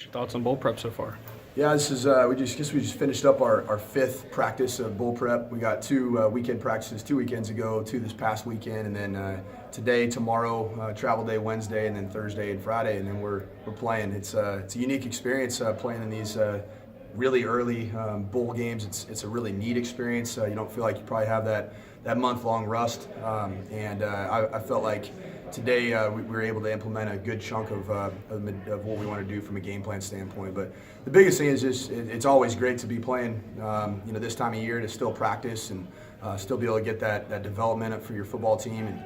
Thoughts on bowl prep so far? Yeah, this is we just finished up our fifth practice of bowl prep. We got two weekend practices 2 weekends ago, two this past weekend, and then today, tomorrow, travel day Wednesday, and then Thursday and Friday, and then we're playing. It's a unique experience playing in these really early bowl games. It's a really neat experience. You don't feel like you probably have that month-long rust, and I felt like today we were able to implement a good chunk of what we want to do from a game plan standpoint. But the biggest thing is just it's always great to be playing this time of year, to still practice and still be able to get that development up for your football team. And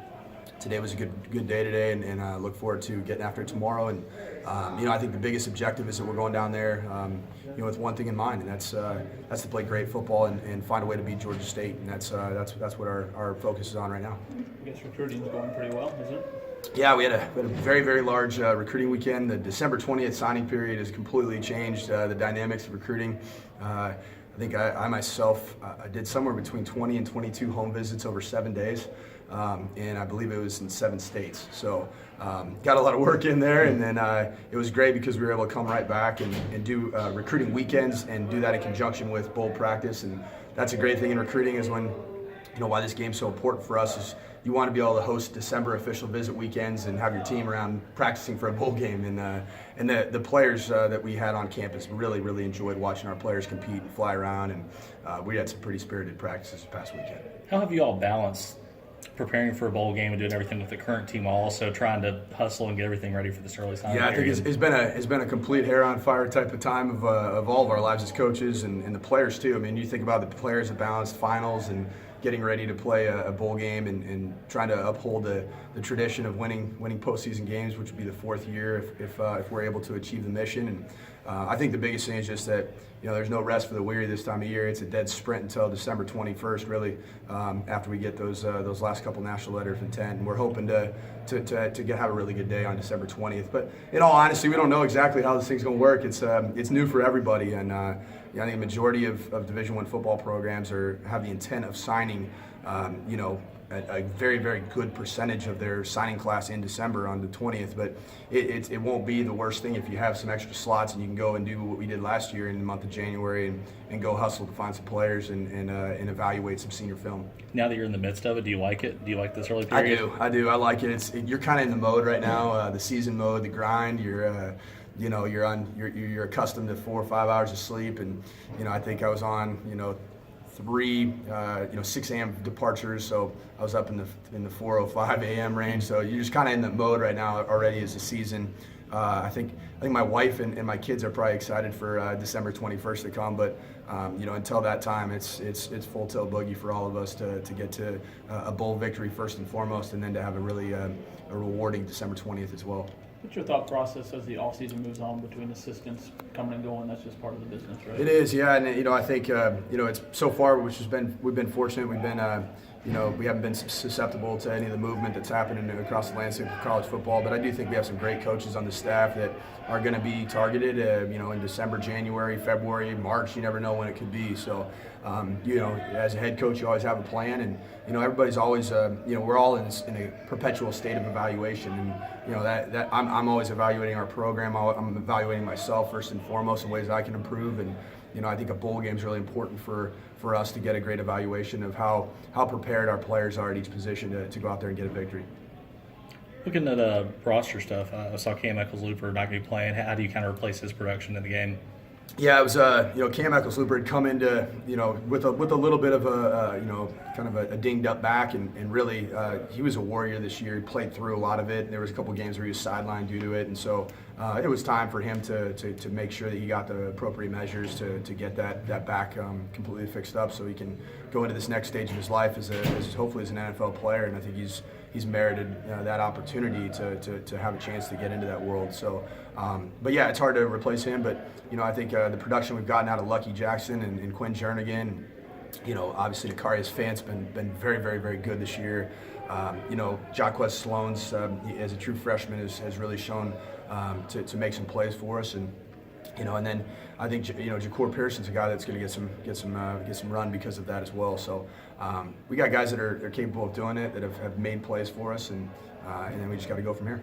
today was a good day today, and I look forward to getting after it tomorrow. And I think the biggest objective is that we're going down there with one thing in mind, and that's to play great football and find a way to beat Georgia State. And that's what our focus is on right now. I guess recruiting's going pretty well, is it? Yeah, we had a very, very large recruiting weekend. The December 20th signing period has completely changed the dynamics of recruiting. I think I myself did somewhere between 20 and 22 home visits over 7 days, and I believe it was in 7 states. So got a lot of work in there, and then it was great because we were able to come right back and do recruiting weekends and do that in conjunction with bowl practice. And that's a great thing in recruiting, is when why this game's so important for us is you want to be able to host December official visit weekends and have your team around practicing for a bowl game. And the players that we had on campus really enjoyed watching our players compete and fly around, and we had some pretty spirited practices this past weekend. How have you all balanced preparing for a bowl game and doing everything with the current team, while also trying to hustle and get everything ready for this early signing? Yeah, I think it's been a complete hair on fire type of time of all of our lives as coaches, and the players too. I mean, you think about the players that balanced finals and getting ready to play a bowl game and trying to uphold the tradition of winning postseason games, which would be the 4th year if we're able to achieve the mission. And I think the biggest thing is just that there's no rest for the weary this time of year. It's a dead sprint until December 21st, really, after we get those last couple national letters of intent. And we're hoping to have a really good day on December 20th. But in all honesty, we don't know exactly how this thing's going to work. It's new for everybody, and I think the majority of Division I football programs have the intent of signing, a very, very good percentage of their signing class in December on the 20th. But it won't be the worst thing if you have some extra slots and you can go and do what we did last year in the month of January and go hustle to find some players and evaluate some senior film. Now that you're in the midst of it, do you like it? Do you like this early period? I do. I like it. You're kind of in the mode right now, the season mode, the grind. You're accustomed to 4 or 5 hours of sleep, and I think I was on 6 a.m. departures, so I was up in the 4:05 a.m. range. So you're just kind of in the mode right now already as a season. I think my wife and my kids are probably excited for December 21st to come, but until that time, it's full tilt boogie for all of us to get to a bowl victory first and foremost, and then to have a really a rewarding December 20th as well. What's your thought process as the offseason moves on between assistants coming and going? That's just part of the business, right? It is, yeah, and I think it's so far, we've been fortunate. We've been we haven't been susceptible to any of the movement that's happening across the landscape of college football. But I do think we have some great coaches on the staff that are going to be targeted, in December, January, February, March. You never know when it could be. So, as a head coach, you always have a plan, and everybody's always, we're all in a perpetual state of evaluation, and that I'm always evaluating our program. I'm evaluating myself first and foremost in ways I can improve, and I think a bowl game is really important for us to get a great evaluation of how prepared our players are at each position to go out there and get a victory. Looking at roster stuff, I saw Cam Eccles-Looper not going to be playing. How do you kind of replace his production in the game? Yeah, it was Cam Eccles-Looper had come into with a little bit of kind of a dinged up back, and really he was a warrior this year. He played through a lot of it. There was a couple games where he was sidelined due to it, and so it was time for him to make sure that he got the appropriate measures to get that back completely fixed up, so he can go into this next stage of his life as hopefully as an NFL player. And I think he's merited that opportunity to have a chance to get into that world. So, but yeah, it's hard to replace him. But I think the production we've gotten out of Lucky Jackson and Quinn Jernigan, obviously Nakarius Fant's been very, very, very good this year. Jaquez Sloan's as a true freshman has really shown to make some plays for us, and then I think Ja'Cour Pearson's a guy that's going to get some run because of that as well. So we got guys that are capable of doing it, that have made plays for us, and then we just got to go from here.